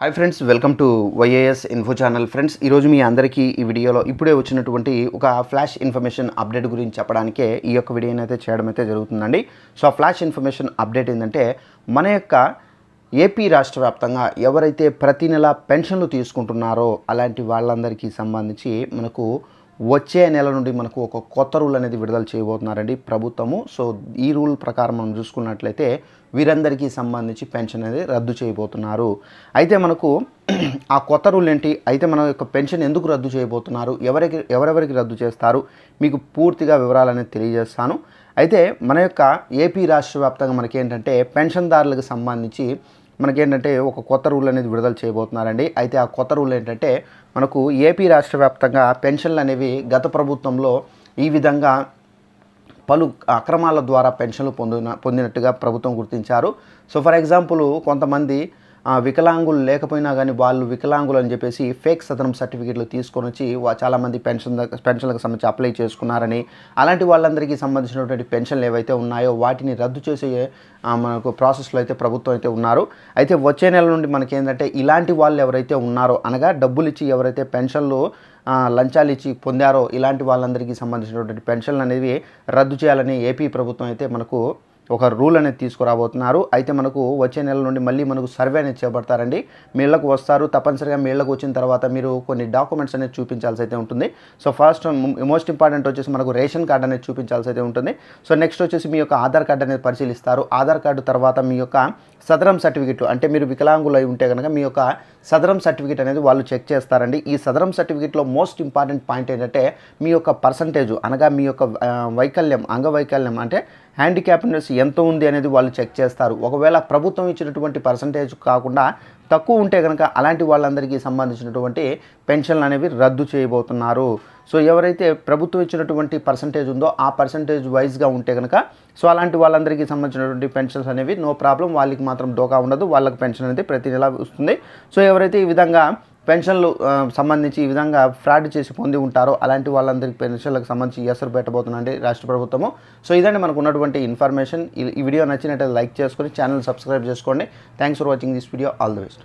Hi friends, welcome to YAS info channel. Friends, ఈరోజు మీ అందరికీ ఈ వీడియోలో ఇప్పుడే వచ్చినటువంటి ఒక ఫ్లాష్ ఇన్ఫర్మేషన్ అప్డేట్ గురించి చెప్పడానికే ఈ యొక్క వీడియోని అయితే చేయడం అయితే జరుగుతుందండి. సో ఆ ఫ్లాష్ ఇన్ఫర్మేషన్ అప్డేట్ ఏంటంటే, మన యొక్క ఏపీ రాష్ట్ర వ్యాప్తంగా ఎవరైతే ప్రతి నెల పెన్షన్లు తీసుకుంటున్నారో అలాంటి వాళ్ళందరికీ సంబంధించి మనకు వచ్చే నెల నుండి మనకు ఒక కొత్త రూల్ అనేది విడుదల చేయబోతున్నారండి ప్రభుత్వము. సో ఈ రూల్ ప్రకారం మనం చూసుకున్నట్లయితే వీరందరికీ సంబంధించి పెన్షన్ అనేది రద్దు చేయబోతున్నారు. అయితే మనకు ఆ కొత్త రూల్ ఏంటి, అయితే మన యొక్క పెన్షన్ ఎందుకు రద్దు చేయబోతున్నారు, ఎవరెవరికి రద్దు చేస్తారు, మీకు పూర్తిగా వివరాలు అనేది తెలియజేస్తాను. అయితే మన యొక్క ఏపీ రాష్ట్ర వ్యాప్తంగా మనకేంటంటే పెన్షన్దారులకు సంబంధించి మనకేంటంటే ఒక కొత్త రూల్ అనేది విడుదల చేయబోతున్నారండి. అయితే ఆ కొత్త రూల్ ఏంటంటే, మనకు ఏపీ రాష్ట్ర వ్యాప్తంగా పెన్షన్లు అనేవి గత ప్రభుత్వంలో ఈ విధంగా పలు అక్రమాల ద్వారా పెన్షన్లు పొందినట్టుగా ప్రభుత్వం గుర్తించారు. సో ఫర్ ఎగ్జాంపుల్, కొంతమంది వికలాంగులు లేకపోయినా కానీ వాళ్ళు వికలాంగులు అని చెప్పేసి ఫేక్ సదరం సర్టిఫికేట్లు తీసుకొని వచ్చి చాలామంది పెన్షన్లకు సంబంధించి అప్లై చేసుకున్నారని, అలాంటి వాళ్ళందరికీ సంబంధించినటువంటి పెన్షన్లు ఏవైతే ఉన్నాయో వాటిని రద్దు చేసే మనకు ప్రాసెస్లో అయితే ప్రభుత్వం అయితే ఉన్నారు. అయితే వచ్చే నెల నుండి మనకేంటంటే ఇలాంటి వాళ్ళు ఎవరైతే ఉన్నారో, అనగా డబ్బులు ఇచ్చి ఎవరైతే పెన్షన్లు లంచాలు ఇచ్చి పొందారో ఇలాంటి వాళ్ళందరికీ సంబంధించినటువంటి పెన్షన్లు అనేవి రద్దు చేయాలని ఏపీ ప్రభుత్వం అయితే మనకు ఒక రూల్ అనేది తీసుకురాబోతున్నారు. అయితే మనకు వచ్చే నెల నుండి మళ్ళీ మనకు సర్వే అనేది చేపడతారండి. మీ ఇళ్ళకు వస్తారు. తప్పనిసరిగా మీ ఇళ్ళకు వచ్చిన తర్వాత మీరు కొన్ని డాక్యుమెంట్స్ అనేది చూపించాల్సి అయితే ఉంటుంది. సో ఫస్ట్ మోస్ట్ ఇంపార్టెంట్ వచ్చేసి మనకు రేషన్ కార్డ్ అనేది చూపించాల్సి అయితే ఉంటుంది. సో నెక్స్ట్ వచ్చేసి మీ యొక్క ఆధార్ కార్డ్ అనేది పరిశీలిస్తారు. ఆధార్ కార్డు తర్వాత మీ యొక్క సదరం సర్టిఫికేట్, అంటే మీరు వికలాంగులు అయి ఉంటే కనుక మీ యొక్క సదరం సర్టిఫికేట్ అనేది వాళ్ళు చెక్ చేస్తారండి. ఈ సదరం సర్టిఫికేట్లో మోస్ట్ ఇంపార్టెంట్ పాయింట్ ఏంటంటే మీ యొక్క పర్సంటేజ్, అనగా మీ యొక్క వైకల్యం, అంగవైకల్యం అంటే హ్యాండిక్యాప్నెస్ ఎంత ఉంది అనేది వాళ్ళు చెక్ చేస్తారు. ఒకవేళ ప్రభుత్వం ఇచ్చినటువంటి పర్సంటేజ్ కాకుండా తక్కువ ఉంటే కనుక అలాంటి వాళ్ళందరికీ సంబంధించినటువంటి పెన్షన్లు అనేవి రద్దు చేయబోతున్నారు. సో ఎవరైతే ప్రభుత్వం ఇచ్చినటువంటి పర్సంటేజ్ ఉందో ఆ పర్సంటేజ్ వైజ్గా ఉంటే కనుక సో అలాంటి వాళ్ళందరికీ సంబంధించినటువంటి పెన్షన్స్ అనేవి నో ప్రాబ్లం, వాళ్ళకి మాత్రం డోకా ఉండదు, వాళ్ళకి పెన్షన్ అనేది ప్రతి నెల వస్తుంది. సో ఎవరైతే ఈ విధంగా పెన్షన్లు సంబంధించి ఈ విధంగా ఫ్రాడ్ చేసి పొంది ఉంటారో అలాంటి వాళ్ళందరికీ పెన్షన్లకు సంబంధించి ఎసరు పెట్టబోతుందండి రాష్ట్ర ప్రభుత్వము. సో ఇదండి మనకు ఉన్నటువంటి ఇన్ఫర్మేషన్. ఈ వీడియో నచ్చినట్లయితే లైక్ చేసుకొని ఛానల్ సబ్స్క్రైబ్ చేసుకోండి. Thanks for watching this video. All the best.